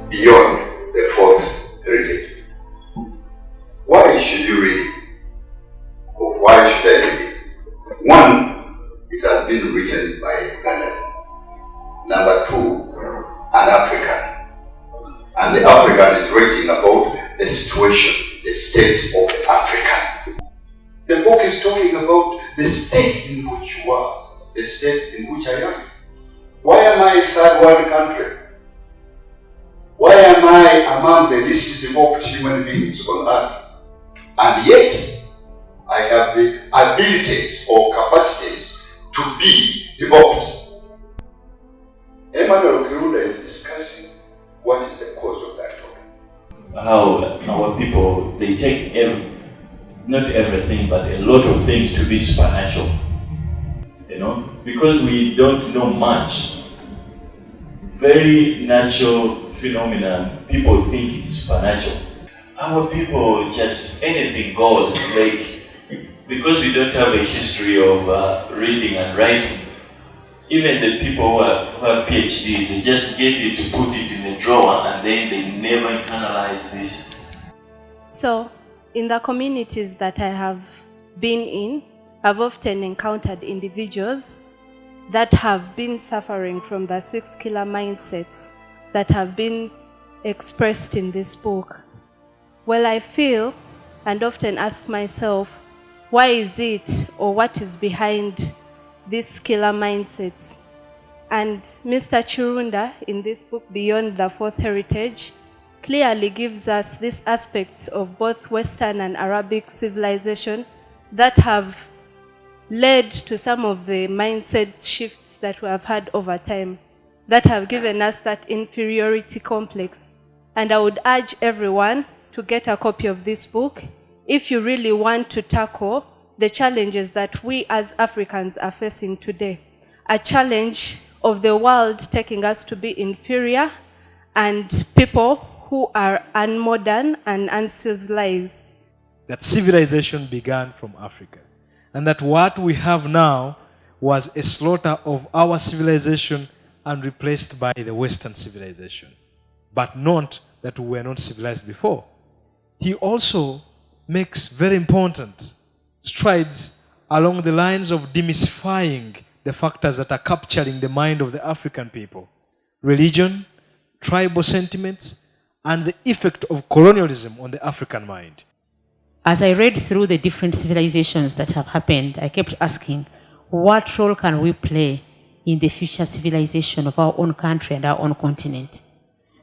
beyond the fourth heritage. Why should you read it? Or why should I read it? One, it has been written by a Ugandan. Number two, an African. And the African is writing about the situation, the state of Africa. The book is talking about the state in which you are, the state in which I am. Why am I a third world country? Why am I among the least developed human beings on earth? And yet, I have the abilities or capacities to be developed. Emmanuel Kirunda is discussing what is the cause of that problem. How our people, they take not everything, but a lot of things to be supernatural. You know, because we don't know much. Very natural phenomenon, people think it's supernatural. Our people, just anything goes, like, because we don't have a history of reading and writing. Even the people who have PhDs, they just get it to put it in the drawer and then they never internalize this. So, in the communities that I have been in, I've often encountered individuals that have been suffering from the 6 killer mindsets that have been expressed in this book. Well, I feel and often ask myself, why is it or what is behind these killer mindsets? And Mr. Chirunda, in this book, Beyond the Fourth Heritage, clearly gives us these aspects of both Western and Arabic civilization that have led to some of the mindset shifts that we have had over time, that have given us that inferiority complex. And I would urge everyone to get a copy of this book if you really want to tackle the challenges that we as Africans are facing today. A challenge of the world taking us to be inferior and people who are unmodern and uncivilized. That civilization began from Africa. And that what we have now was a slaughter of our civilization and replaced by the Western civilization. But not that we were not civilized before. He also makes very important strides along the lines of demystifying the factors that are capturing the mind of the African people. Religion, tribal sentiments, and the effect of colonialism on the African mind. As I read through the different civilizations that have happened, I kept asking, what role can we play in the future civilization of our own country and our own continent?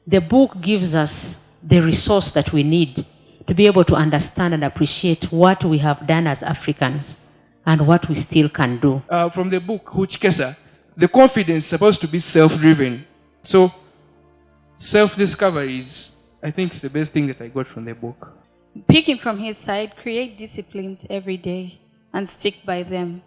The book gives us the resource that we need to be able to understand and appreciate what we have done as Africans and what we still can do. From the book, Huchkesa, the confidence is supposed to be self-driven. So, self-discovery is, I think, is the best thing that I got from the book. Picking from his side, create disciplines every day and stick by them.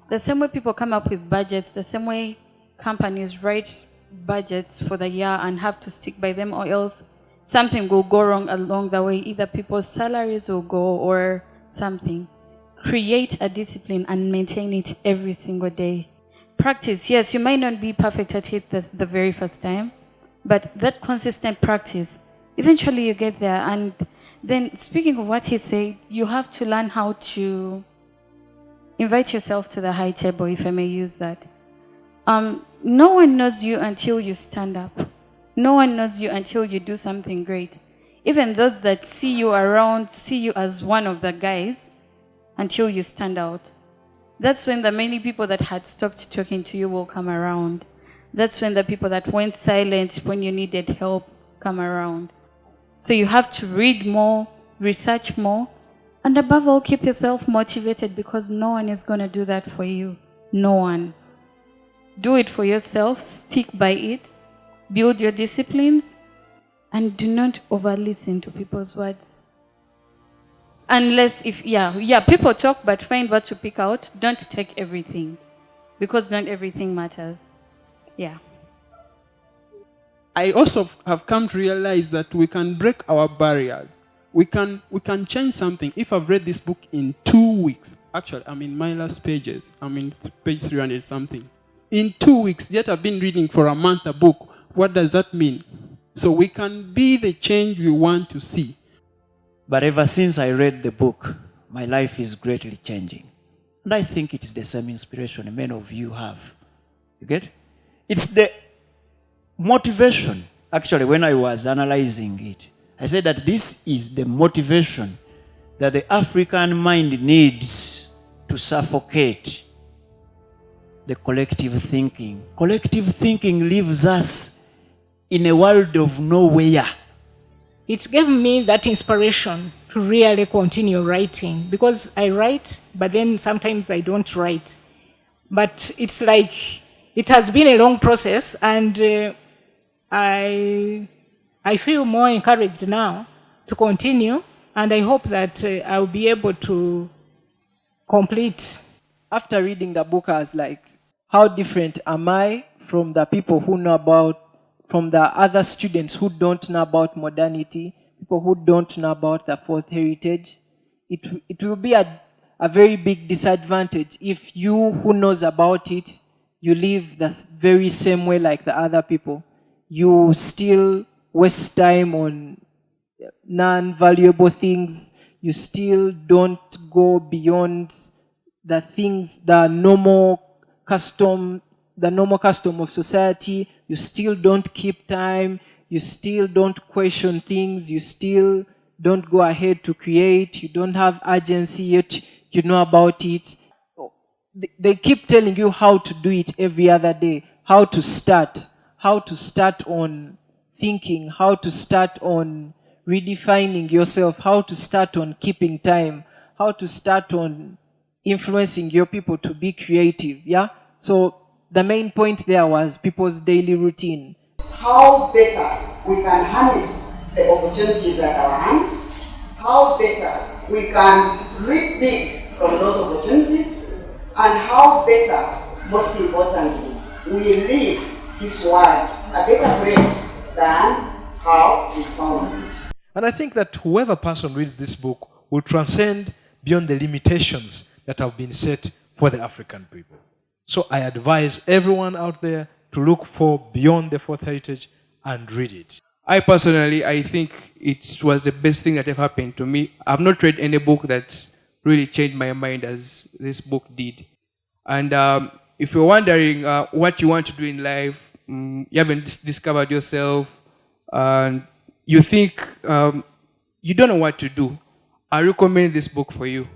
The same way people come up with budgets, the same way companies write budgets for the year and have to stick by them, or else something will go wrong along the way. Either people's salaries will go or something. Create a discipline and maintain it every single day. Practice, yes, you might not be perfect at it the very first time, but that consistent practice, eventually you get there. And then, speaking of what he said, you have to learn how to invite yourself to the high table, if I may use that. No one knows you until you stand up. No one knows you until you do something great. Even those that see you around, see you as one of the guys until you stand out. That's when the many people that had stopped talking to you will come around. That's when the people that went silent when you needed help come around. So you have to read more, research more, and above all, keep yourself motivated, because no one is going to do that for you. No one. Do it for yourself, stick by it, build your disciplines, and do not over-listen to people's words. Unless people talk, but find what to pick out. Don't take everything, because not everything matters. Yeah. I also have come to realize that we can break our barriers. We can change something. If I've read this book in 2 weeks, actually, I'm in my last pages. I'm in page 300 something. In 2 weeks, yet I've been reading for a month a book. What does that mean? so we can be the change we want to see. But ever since I read the book, my life is greatly changing. And I think it is the same inspiration many of you have. You get? It's the motivation. Actually, when I was analyzing it, I said that this is the motivation that the African mind needs to suffocate the collective thinking. Collective thinking leaves us in a world of nowhere. It gave me that inspiration to really continue writing, because I write, but then sometimes I don't write. But it's like it has been a long process, and I feel more encouraged now to continue, and I hope that I'll be able to complete. After reading the book, I was like, how different am I from the people who know about, from the other students who don't know about modernity, people who don't know about the fourth heritage? It will be a very big disadvantage if you who knows about it, you live the very same way like the other people. You still waste time on non-valuable things. You still don't go beyond the things, the normal custom of society. You still don't keep time. You still don't question things. You still don't go ahead to create. You don't have urgency yet. You know about it. They keep telling you how to do it every other day, how to start on thinking, how to start on redefining yourself, how to start on keeping time, how to start on influencing your people to be creative. Yeah. So the main point there was people's daily routine. How better we can harness the opportunities at our hands, how better we can reap big from those opportunities, and how better, most importantly, we leave this world a better place than how we found it. And I think that whoever person reads this book will transcend beyond the limitations that have been set for the African people. So I advise everyone out there to look for Beyond the Fourth Heritage and read it. I personally, I think it was the best thing that ever happened to me. I've not read any book that really changed my mind as this book did. And if you're wondering what you want to do in life, you haven't discovered yourself, and you think you don't know what to do, I recommend this book for you.